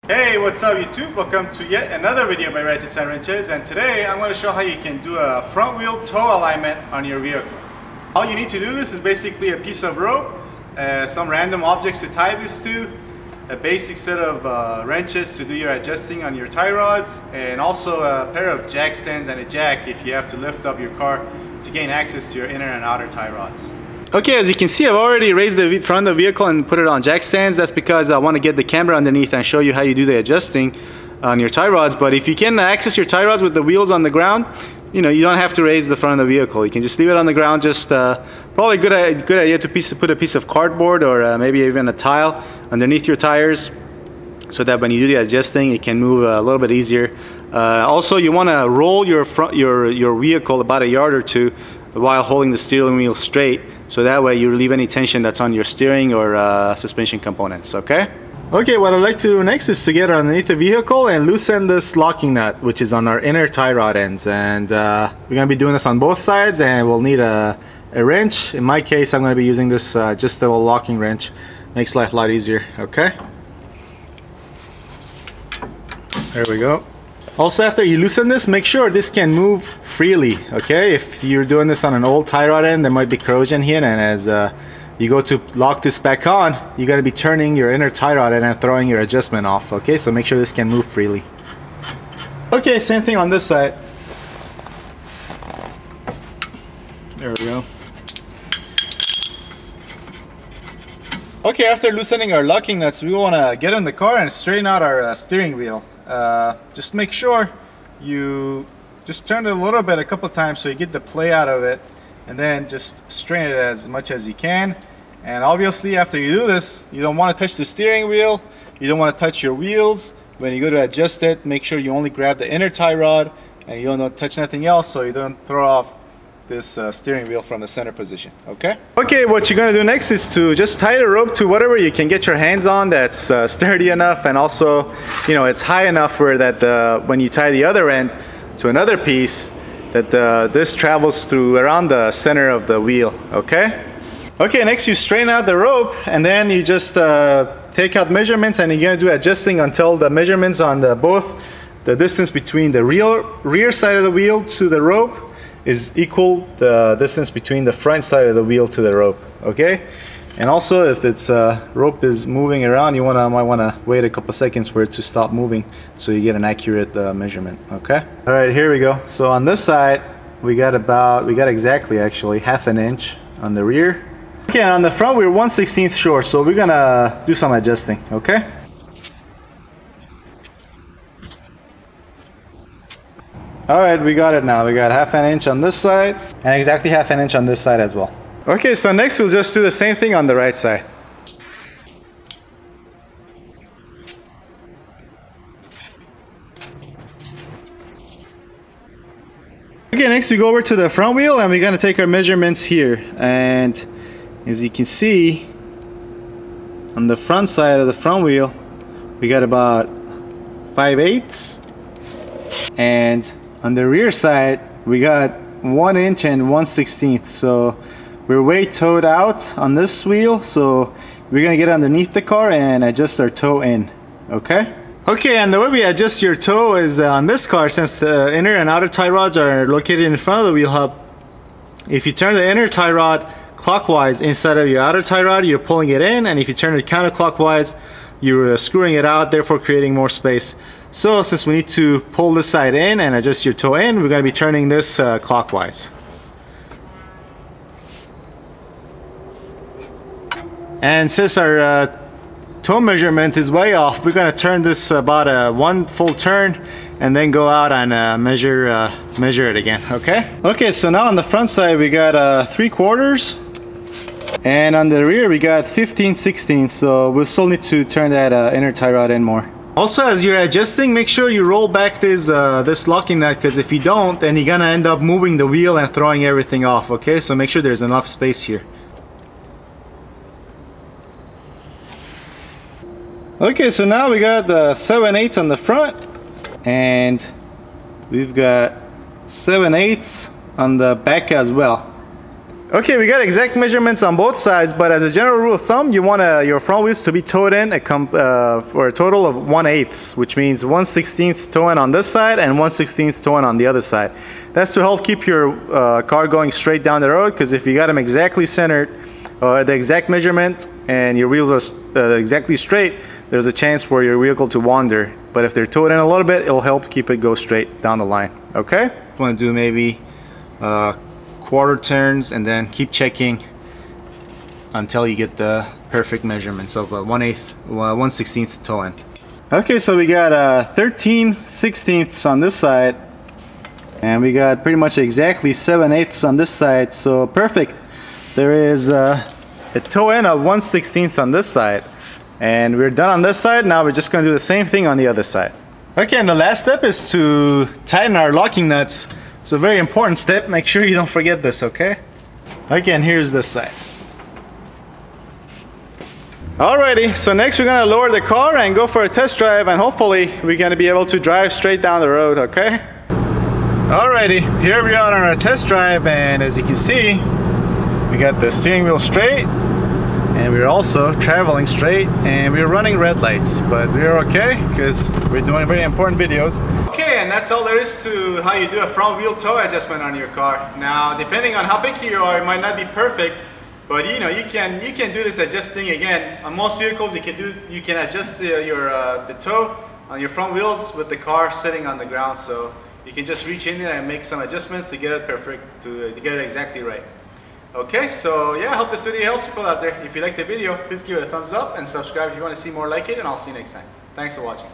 Hey, what's up YouTube? Welcome to yet another video by Ratchets and Wrenches, and today I'm going to show how you can do a front wheel toe alignment on your vehicle. All you need to do this is basically a piece of rope, some random objects to tie this to, a basic set of wrenches to do your adjusting on your tie rods, and also a pair of jack stands and a jack if you have to lift up your car to gain access to your inner and outer tie rods. Okay, as you can see, I've already raised the front of the vehicle and put it on jack stands. That's because I want to get the camera underneath and show you how you do the adjusting on your tie rods. But if you can access your tie rods with the wheels on the ground, you don't have to raise the front of the vehicle. You can just leave it on the ground. Just probably good idea to put a piece of cardboard or maybe even a tile underneath your tires, so that when you do the adjusting, it can move a little bit easier. Also, you want to roll your vehicle about a yard or two while holding the steering wheel straight, so that way you relieve any tension that's on your steering or suspension components. Okay, what I'd like to do next is to get underneath the vehicle and loosen this locking nut, which is on our inner tie rod ends. And we're going to be doing this on both sides, and we'll need a wrench. In my case, I'm going to be using this just a locking wrench. Makes life a lot easier. Okay, there we go. Also, after you loosen this, make sure this can move freely, okay? If you're doing this on an old tie rod end, there might be corrosion here, and as you go to lock this back on, you're going to be turning your inner tie rod end and throwing your adjustment off, okay? So make sure this can move freely. Okay, same thing on this side. There we go. Okay, after loosening our locking nuts, we want to get in the car and straighten out our steering wheel. Just make sure you just turn it a little bit a couple times so you get the play out of it, and then just straighten it as much as you can. And obviously, after you do this, you don't want to touch the steering wheel, you don't want to touch your wheels. When you go to adjust it, make sure you only grab the inner tie rod and you don't touch nothing else, so you don't throw off this steering wheel from the center position. Okay, what you're going to do next is to just tie the rope to whatever you can get your hands on that's sturdy enough, and also it's high enough where that when you tie the other end to another piece, that this travels through around the center of the wheel. Okay, next you straighten out the rope, and then you just take out measurements, and you're going to do adjusting until the measurements on both the distance between the rear side of the wheel to the rope is equal the distance between the front side of the wheel to the rope. Okay, and also if it's rope is moving around, you might want to wait a couple seconds for it to stop moving so you get an accurate measurement. Okay, all right, here we go. So on this side we got exactly actually half an inch on the rear. Okay, and on the front we're 1/16 short, so we're gonna do some adjusting. Okay, alright, we got it now. We got half an inch on this side and exactly half an inch on this side as well. Okay, so next we'll just do the same thing on the right side. Okay, next we go over to the front wheel, and we're going to take our measurements here. And as you can see, on the front side of the front wheel, we got about 5/8. And on the rear side, we got 1 inch and 1/16. So we're way towed out on this wheel, so we're gonna get underneath the car and adjust our toe in. Okay, and the way we adjust your toe is on this car, since the inner and outer tie rods are located in front of the wheel hub. If you turn the inner tie rod clockwise inside of your outer tie rod, you're pulling it in, and if you turn it counterclockwise, you're screwing it out, therefore creating more space. So since we need to pull this side in and adjust your toe in, we're going to be turning this clockwise. And since our toe measurement is way off, we're going to turn this about 1 full turn and then go out and measure it again. Okay, so now on the front side we got 3/4, and on the rear we got 15/16. So we'll still need to turn that inner tie rod in more. Also, as you're adjusting, make sure you roll back this locking nut, because if you don't, then you're gonna end up moving the wheel and throwing everything off. Okay, so make sure there's enough space here. Okay, so now we got the 7/8 on the front, and we've got 7/8 on the back as well. Okay, we got exact measurements on both sides, but as a general rule of thumb, you want your front wheels to be towed in for a total of 1/8, which means 1/16 toe in on this side and 1/16 toe in on the other side. That's to help keep your car going straight down the road, because if you got them exactly centered, the exact measurement, and your wheels are exactly straight, there's a chance for your vehicle to wander. But if they're towed in a little bit, it'll help keep it go straight down the line. Okay? I want to do maybe quarter turns and then keep checking until you get the perfect measurements of 1/16 toe in. Okay, so we got 13/16 on this side, and we got pretty much exactly 7/8 on this side, so perfect. There is a toe in of 1/16 on this side, and we're done on this side. Now we're just going to do the same thing on the other side. Okay, and the last step is to tighten our locking nuts. It's a very important step. Make sure you don't forget this, okay? Again, here's this side. Alrighty, so next we're gonna lower the car and go for a test drive, and hopefully we're gonna be able to drive straight down the road, okay? Alrighty, here we are on our test drive, and as you can see, we got the steering wheel straight, and we're also traveling straight, and we're running red lights, but we're okay because we're doing very important videos. Okay, and that's all there is to how you do a front wheel toe adjustment on your car. Now, depending on how picky you are, it might not be perfect, but you know, you can do this adjusting. Again, on most vehicles you can adjust the toe on your front wheels with the car sitting on the ground, so you can just reach in there and make some adjustments to get it perfect, to get it exactly right. Okay, so yeah, I hope this video helps people out there. If you like the video, please give it a thumbs up and subscribe if you want to see more like it, and I'll see you next time. Thanks for watching.